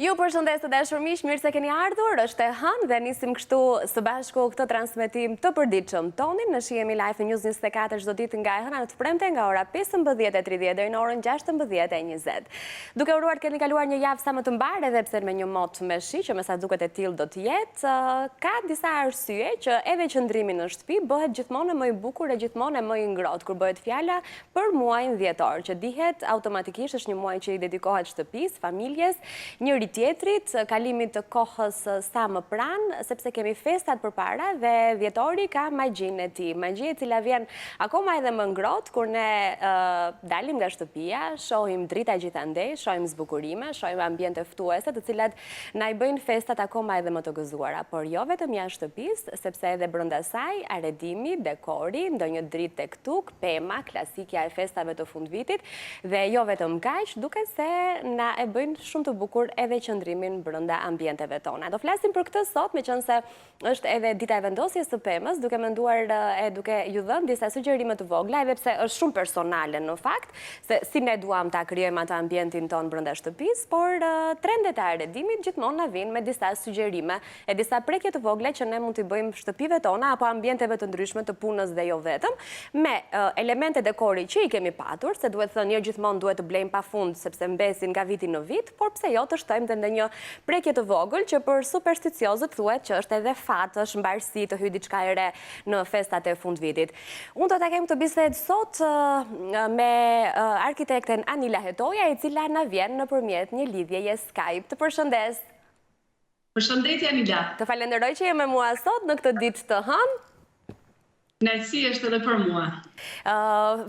Ju përshëndes të dashur miq, mirë se keni ardhur. Është e hënë dhe nisim kështu së bashku këtë transmetim të përditshëm tonin. Ne shihemi live në News 24 çdo ditë nga e hëna në të premte nga ora 15:30 deri në orën 16:20. Duke uruar keni kaluar një javë sa më të mbar, edhe pse me një mot me shi, që me sa duket e tillë do të jetë, ka disa arsye që edhe qëndrimi në shtëpi bëhet gjithmonë më i bukur e gjithmonë më i ngrohtë kur bëhet fjala për muajin dhjetor, që dihet automatikisht është një muaj që i dedikohet shtëpisë, familjes, njëri tjetrit, kalimit të kohës sa më pranë, sepse kemi festat përpara dhe dhjetori ka magjinë e tij. Magji e cila vjen akoma edhe më ngrohtë kur ne dalim nga shtëpia, shohim drita gjithandej, shohim zbukurime, shohim ambiente ftuese, të cilat na i bëjnë festat akoma edhe më të gëzuara, por jo vetëm jashtë shtëpisë, sepse edhe brenda saj arredimi, dekori, ndonjë dritë tek tuk, pema, klasikja e festave të fundvitit, dhe jo vetëm kaq, duket se na e bëjnë shumë të bukur edhe qëndrimin brenda ambienteve tona. Do flasim për këtë sot, meqense është edhe dita e vendosjes së pemës, duke menduar e duke ju dhënë disa sugjerime të vogla, edhe pse është shumë personale në fakt, se si ne duam ta krijojmë atë ambientin ton brenda shtëpisë, por trendet e arredimit gjithmonë na vijnë me disa sugjerime e disa prekje të vogla që ne mund t'i bëjmë shtëpive tona apo ambienteve të ndryshme të punës dhe jo vetëm, me elemente dekori që i kemi patur, se duhet thënë jo gjithmonë duhet të blejmë pafund sepse mbesin nga viti në vit, por pse jo të shtojmë të ndonjë prekje të vogël që për supersticiozët thuhet që është edhe fat, është mbarësi të hyjë diçka e re në festat e fundvitit. Unë do ta kem këtë bisedë sot me arkitekten Anila Hetoja, e cila na vjen nëpërmjet një lidhjeje Skype. Të përshëndes. Përshëndetje Anila. Të falenderoj që je me mua sot në këtë ditë të hënë. Kënaqësi është edhe për mua.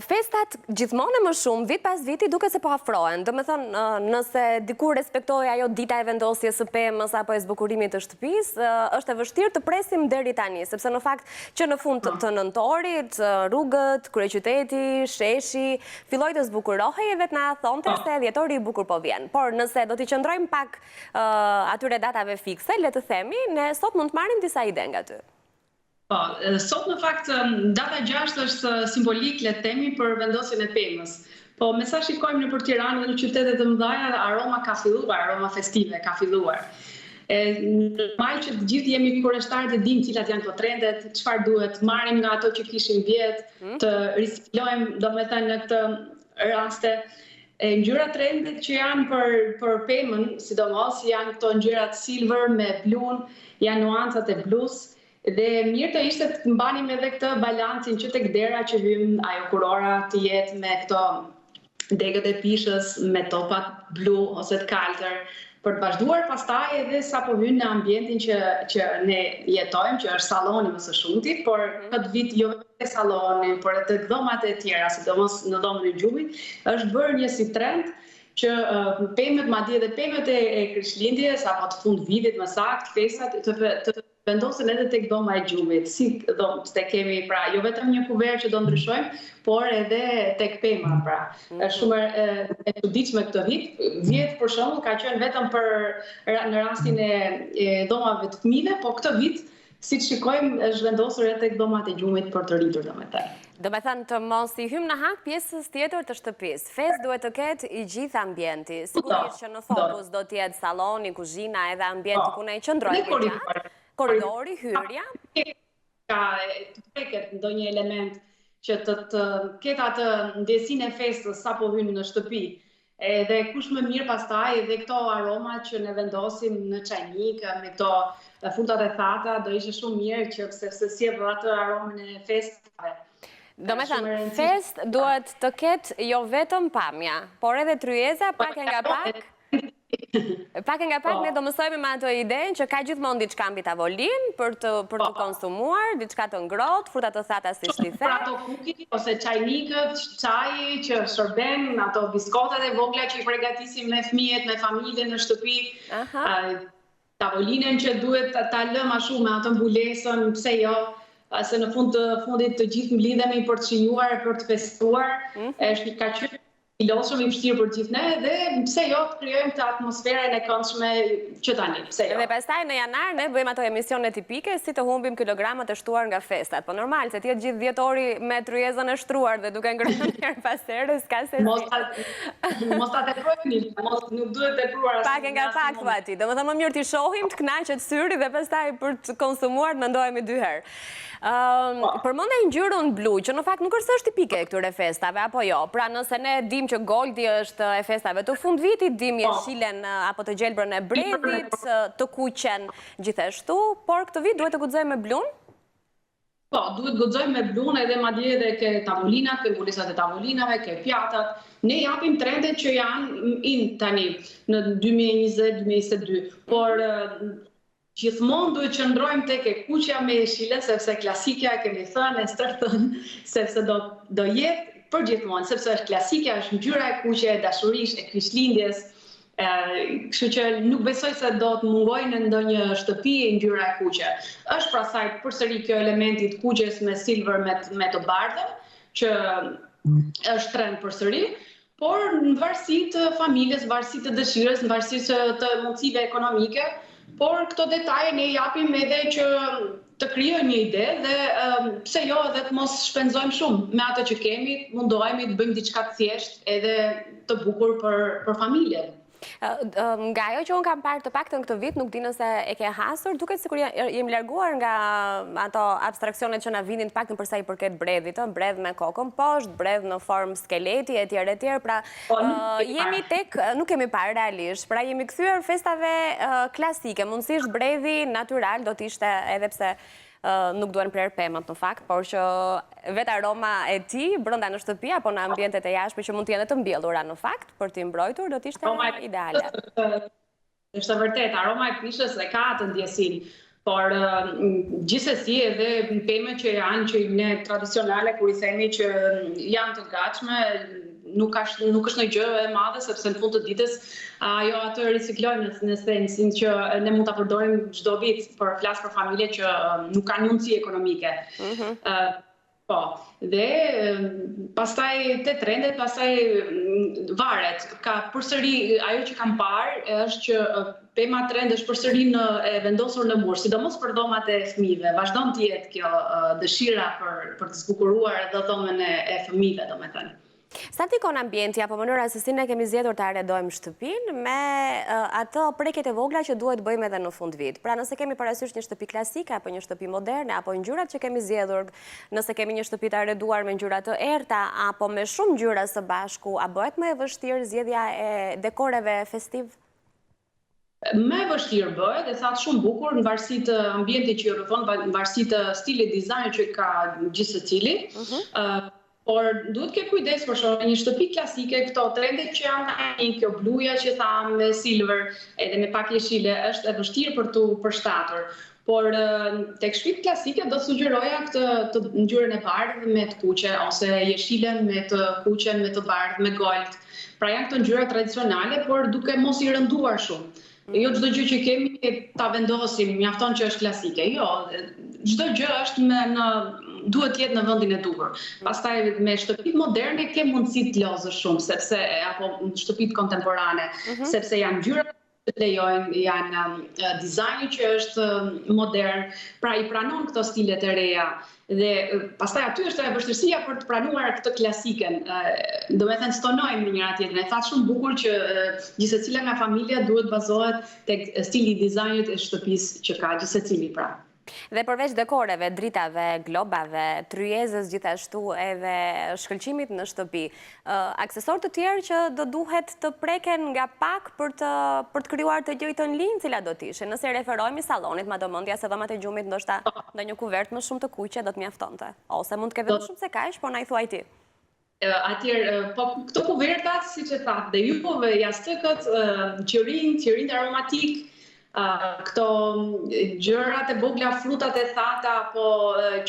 Festat gjithmonë më shumë, vit pas viti, duket se po afrohen. Domethënë, nëse diku respektoj ajo dita e vendosjes së pemës apo e zbukurimit të shtëpisë, është e vështirë të presim deri tani, sepse në fakt që në fund të nëntorit, rrugët, kryeqyteti, sheshi, filloi të zbukurohej edhe të na thonte se dhjetori i bukur po vjen. Por nëse do t'i qëndrojmë pak atyre datave fikse, le të themi, ne sot mund të marrim disa ide nga ty. Po, sot në fakt data 6 është simbolik, le të themi, për vendosjen e pemës. Po me sa shikojmë nëpër Tiranë dhe në qytete të mëdha, aroma ka filluar, aroma festive ka filluar. Normal që të gjithë jemi kureshtarë të dimë cilat janë këto trendet, çfarë duhet, marrim nga ato që kishim vjet, të risiklojmë, domethënë në këtë raste. Ngjyra trendet që janë për pemën, sidomos janë këto ngjyrat silver me blun, janë nuancat e blus. Dhe mirë të ishte të mbanim edhe këtë balancin që tek dera që hym, ajo kurora të jetë me këto degët e pishës, me topat blu ose të kaltër, për të vazhduar pastaj edhe sa po hyn në ambientin që ne jetojmë, që është salloni më së shumti, por këtë vit jo vetëm salloni, por edhe dhomat e tjera, sidomos në dhomën e gjumit, është bërë një si trend që pemët, madje edhe pemët e Krishtlindjes apo të fundvitit më saktë, festat të vendosen edhe tek dhoma e gjumit, si dhomë se kemi pra, jo vetëm një kuvert që do ndryshojmë, por edhe tek pema pra. Është shumë e çuditshme këtë vit. Vjet për shembull ka qenë vetëm në rastin e dhomave të fëmijëve, po këtë vit siç shikojmë është vendosur edhe tek dhomat e gjumit për të rritur domethënë. Domethënë të mos i hym në hak pjesës tjetër të shtëpisë. Fest duhet të ketë i gjithë ambienti. Sigurisht që në fokus do të jetë salloni, kuzhina, edhe ambienti ku ne qëndrojmë. Korridori, hyrja. Ka të preket ndonjë element që të ketë atë ndjesinë e festës sa po hyn në shtëpi. Edhe kush më mirë pastaj edhe këto aromat që ne vendosim në çajnik, me këto frutat e thata, do ishte shumë mirë që sepse sjell atë aromën e festave. Domethënë, fest duhet të ketë jo vetëm pamja, por edhe tryeza, pak e nga pak. Pak e nga pak ne do mësojmë me ato idenë që ka gjithmonë diçka mbi tavolinë për të konsumuar, diçka të ngrohtë, fruta të thata siç ti the. Për ato kuki ose çajnikët, çaji që shërben, ato biskotat e vogla që i përgatisim me fëmijët, me familjen në shtëpi. Tavolinën që duhet ta lëmë ashtu me atë mbulesën, pse jo? Se në fundit të gjithë mblidhemi për të shijuar, për të festuar, ka qenë lodhshëm i vështirë për gjithë ne dhe pse jo të krijojmë këtë atmosferën e këndshme që tani, pse jo. Dhe pastaj në janar ne bëjmë ato emisione tipike si të humbim kilogramat e shtuar nga festat. Po normal se ti je gjithë dhjetori me tryezën e shtruar dhe duke ngrënë her pas here, s'ka se Mos ta teprojni, nuk duhet tepruar asnjë. Pak e nga pak thua ti. Domethënë më mirë ti shohim të kënaqet syri dhe pastaj për të konsumuar mendohemi dy herë. Përmendë ngjyrën blu, që në fakt nuk është tipike e këtyre festave, apo jo? Pra nëse ne dim që goldi është e festave të fundvitit, dim jeshilen apo të gjelbrën e bredhit, të kuqen gjithashtu, por këtë vit duhet të guxojmë me blun? Po, duhet guxojmë me blun edhe madje edhe ke tavolinat, ke ngulisat e tavolinave, ke pjatat. Ne japim trendet që janë tani në 2020-2022, por gjithmonë duhet që ndrojmë tek e kuqja me jeshile, sepse klasikja kemi thënë, e stërthën, sepse do jetë për gjithmonë, sepse është klasikja, është ngjyra e kuqe, e dashurisë, e krishtlindjes. Kështu që nuk besoj se do të mungojë në ndonjë shtëpi ngjyra e kuqe. Është pra saj përsëri kjo elementi i kuqes me silver me të bardhën, që është trend përsëri. Por në varësi të familjes, në varësi të dëshirës, në varësi të mundësive ekonomike, por këto detaje ne japim edhe që të krijojmë një ide dhe pse jo edhe të mos shpenzojmë shumë me ato që kemi, mundohemi të bëjmë diçka të thjeshtë edhe të bukur për familjen. Nga ajo që unë kam parë të paktën këtë vit, nuk di nëse e ke hasur, duket sikur jemi larguar nga ato abstraksionet që na vinin të paktën për sa i përket bredhit, bredh me kokën poshtë, bredh në formë skeleti etj. Pra jemi tek, nuk kemi parë realisht, pra jemi kthyer festave klasike, mundësisht bredhi natyral do të ishte edhe pse nuk duhen prerë pemët në fakt, por që vetë aroma e ti brenda në shtëpi apo në ambientet e jashtme që mund të jenë të mbjellura në fakt, për t'i mbrojtur do të ishte ideale. Është vërtet, aroma e pishës e ka atë ndjesin, por gjithsesi edhe pemet që janë që ne tradicionale kur i themi që janë të gatshme, nuk është në gjë e madhe, sepse në fund të ditës ajo atë riciklojmë në sensin që ne mund ta përdorim çdo vit, por flas për familje që nuk kanë mundësi ekonomike. Po, dhe pastaj te trendet, pastaj varet. Ka përsëri ajo që kam parë është që pema trend është përsëri e vendosur në mur, sidomos për dhomat e fëmijëve. Vazhdon të jetë kjo dëshira për të zbukuruar edhe dhomën e fëmijëve, domethënë. Sa tikon ambienti apo mënyra se si ne kemi zgjedhur të arredojmë shtëpinë me ato prekjet e vogla që duhet bëjmë edhe në fund vit. Pra nëse kemi parasysh një shtëpi klasike apo një shtëpi moderne apo ngjyrat që kemi zgjedhur, nëse kemi një shtëpi të arreduar me ngjyra të errta apo me shumë ngjyra së bashku, a bëhet më e vështirë zgjedhja e dekoreve festiv? Më e vështirë bëhet, e thatë shumë bukur në varësi të ambientit që i rrethon, në varësi të stilit dizajn që ka gjithë secili. Por duhet ke kujdes për shkak një shtëpi klasike, këto trendet që janë tani, kjo bluja që tham me silver, edhe me pak jeshile, është e vështirë për tu përshtatur. Por tek shtëpitë klasike do sugjeroja këtë ngjyrën e bardhë me të kuqe ose jeshilen me të kuqen me të bardhë me gold. Pra janë këto ngjyra tradicionale, por duke mos i rënduar shumë. Jo çdo gjë që kemi ta vendosim, mjafton që është klasike. Jo, çdo gjë është duhet jetë në vendin e duhur. Pastaj me shtëpitë moderne ke mundësi të lozësh shumë, sepse apo shtëpitë kontemporane, sepse janë ngjyra që lejojnë, janë dizajni që është modern, pra i pranon këto stilet e reja. Dhe pastaj aty është vështirësia për të pranuar këtë klasiken. Domethënë stonojmë në njëra tjetrën. E thatë shumë bukur që gjithsecila nga familja duhet bazohet tek stili i dizajnit e shtëpisë që ka gjithsecili pra. Dhe përveç dekoreve, dritave, globave, tryezës gjithashtu edhe shkëlqimit në shtëpi, aksesor të tjerë që do duhet të preken nga pak për të krijuar të njëjtën linjë cila do të ishte. Nëse referohemi sallonit, madhomendja se dhomat e gjumit ndoshta ndonjë kuvert më shumë të kuqe do të mjaftonte. Ose mund të ketë më shumë se kaq, por na i thuaj ti. Atëherë, po këto kuvertat, siç e thatë, dhe yupove, jastëkët, qirinë aromatik, këto gjërat e vogla, frutat e thata, apo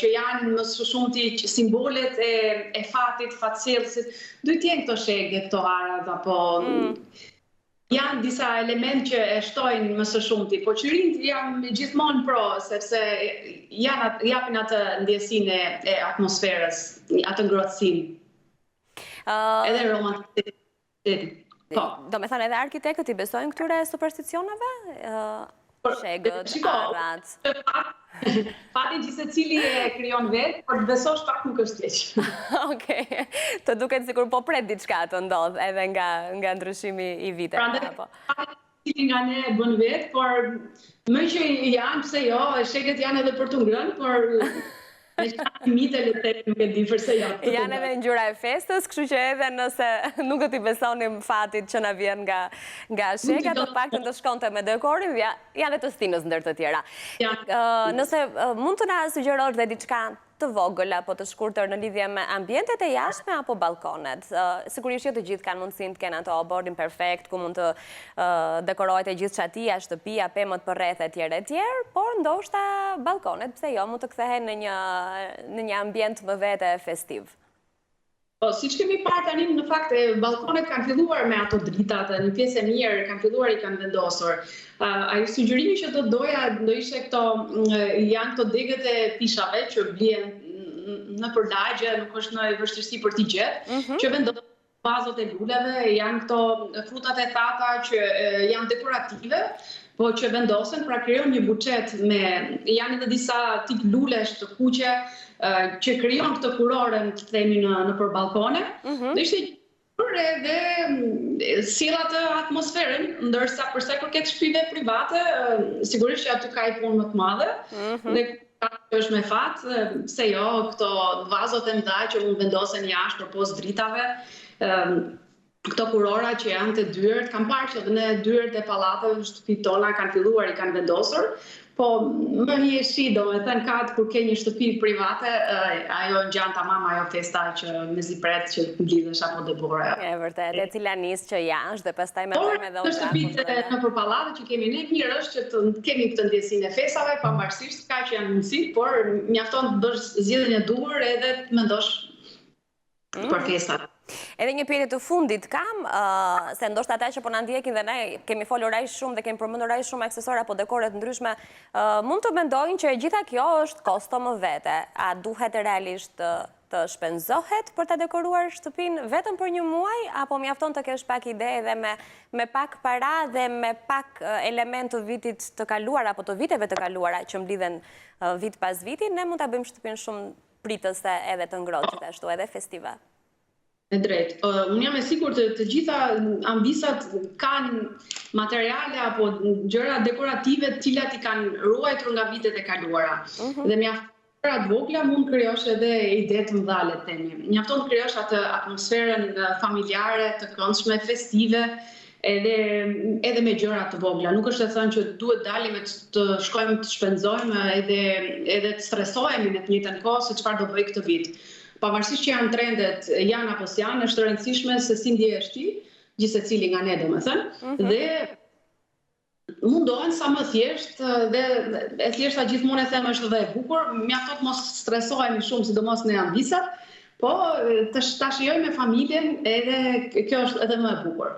që janë më së shumti simbolet e fatit, fatësirësit, duhet jenë këto shegje, këto harat, apo janë disa element që e shtojnë më së shumti, po qirinë janë gjithmonë pro, sepse japin atë ndjesinë e atmosferës, atë ngrohtësinë. Edhe romantikë. Po. Do me thënë edhe arkitektët i besojnë këtyre supersticioneve? Shegët, arrat. Fati që se cili e kryon vetë, por të besosh pak nuk është keq. Okej, të duket sikur po pret diçka të ndodh edhe nga ndryshimi i viteve. Prandaj, fati cili nga ne e bën vetë, por më që janë, pse jo, shegët janë edhe për të ngrënë, por me që mite letet nuk e di përse jo. Janë edhe ngjyra e festës, kështu që edhe nëse nuk do t'i besonim fatit që na vjen nga shega, të paktën të shkonte me dekorin, janë të stinës ndër të tjera. Nëse mund të na sugjerosh dhe diçka të vogël apo të shkurtër në lidhje me ambientet e jashtme apo balkonet. Sigurisht që të gjithë kanë mundësinë të kenë ato bordin perfekt, ku mund të dekorohet e gjithë çatia, shtëpia, pemët përreth etj, por ndoshta balkonet, pse jo, mund të kthehen në një ambient më vete festiv. Po, si që kemi parë tani, në fakt, balkonet kanë filluar me ato dritat, në pjesë e mirë, kanë filluar i kanë vendosur. Ai sugjerimi që do ishte këto, janë këto degët e pishave që blien në përlagje, nuk është në vështirësi për t'i gjetë, që vendosin vazot e luleve, janë këto frutat e thata që janë dekorative, po që vendosen, pra krijon një buqet janë edhe disa tip lulesh të kuqe, që krijon këtë kuroren të themi në për balkone, dhe ishte edhe sjell atë atmosferën, ndërsa përsa kërket shtëpive private, sigurisht që aty ka i punë më të madhe, dhe është me fat, se jo, këto vazot e mëdha që mund vendosen jashtë përpos dritave, këto kurora që janë të dyert, kam parë që dhe në dyert e pallateve në shtëpitë tona kanë filluar i kanë vendosur, po më një shi, do me thënë katë kur ke një shtëpi private, ajo në gjanë tamam ajo festa që me zipret që të mblidhesh apo debore. E vërtet, e cila nisë që jashtë dhe pastaj me dhejme dhe Por, në shtëpitë në përpallate që kemi ne, mirë është që të kemi këtë ndjesinë e festave, pavarësisht ka që janë mundësi, por mjafton të bësh zgjedhjen e duhur edhe të mendosh për festat. Edhe një pyetje të fundit kam, se ndoshta ata që po na ndjekin dhe ne kemi folur aq shumë dhe kemi përmendur aq shumë aksesorë apo dekore të ndryshme, mund të mendojnë që gjitha kjo është kosto më vete. A duhet realisht të shpenzohet për ta dekoruar shtëpinë vetëm për një muaj, apo mjafton të kesh pak ide dhe me pak para dhe me pak element të vitit të kaluar apo të viteve të kaluara që mblidhen vit pas viti, ne mund ta bëjmë shtëpinë shumë pritëse edhe të ngrohtë gjithashtu, edhe festive. E drejt. Unë jam e sigurt të gjitha ambisat kanë materiale apo gjëra dekorative të cilat i kanë ruajtur nga vitet e kaluara. Dhe mjafton vogla mund krijosh edhe ide të mëdha, le të themi. Mjafton të krijosh atë atmosferën familjare, të këndshme, festive, edhe me gjëra të vogla. Nuk është të thënë që duhet dalim të shkojmë të shpenzojmë edhe të stresohemi në të njëjtën kohë se çfarë do bëj këtë vit. Pavarësisht që janë trendet, janë apo s'janë, është rëndësishme se si ndjehesh ti, gjithsecili nga ne domethënë, dhe mundohen sa më thjesht, dhe e thjeshta gjithmonë e them është dhe e bukur, mjafton të mos stresohemi shumë, sidomos në ambisat, po ta shijojmë me familjen, edhe kjo është edhe më e bukur.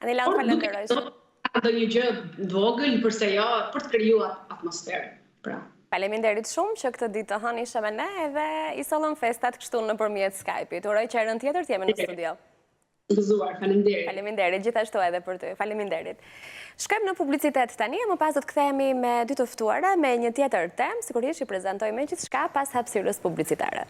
Anela, falenderoj shumë. Ndonjë gjë të vogël, përse jo, për të krijuar atmosferë. Pra. Faleminderit shumë që këtë ditë të hënë ishe me ne dhe i sollëm festat kështu nëpërmjet Skype-it. Uroj që herën tjetër t'jemi në studio. Gëzuar, faleminderit. Faleminderit, gjithashtu edhe për ty. Faleminderit. Shkojmë në publicitet tani, më pas do të kthehemi me dy të ftuara me një tjetër temë, sigurisht i prezantoj me gjithçka pas hapësirës publicitare.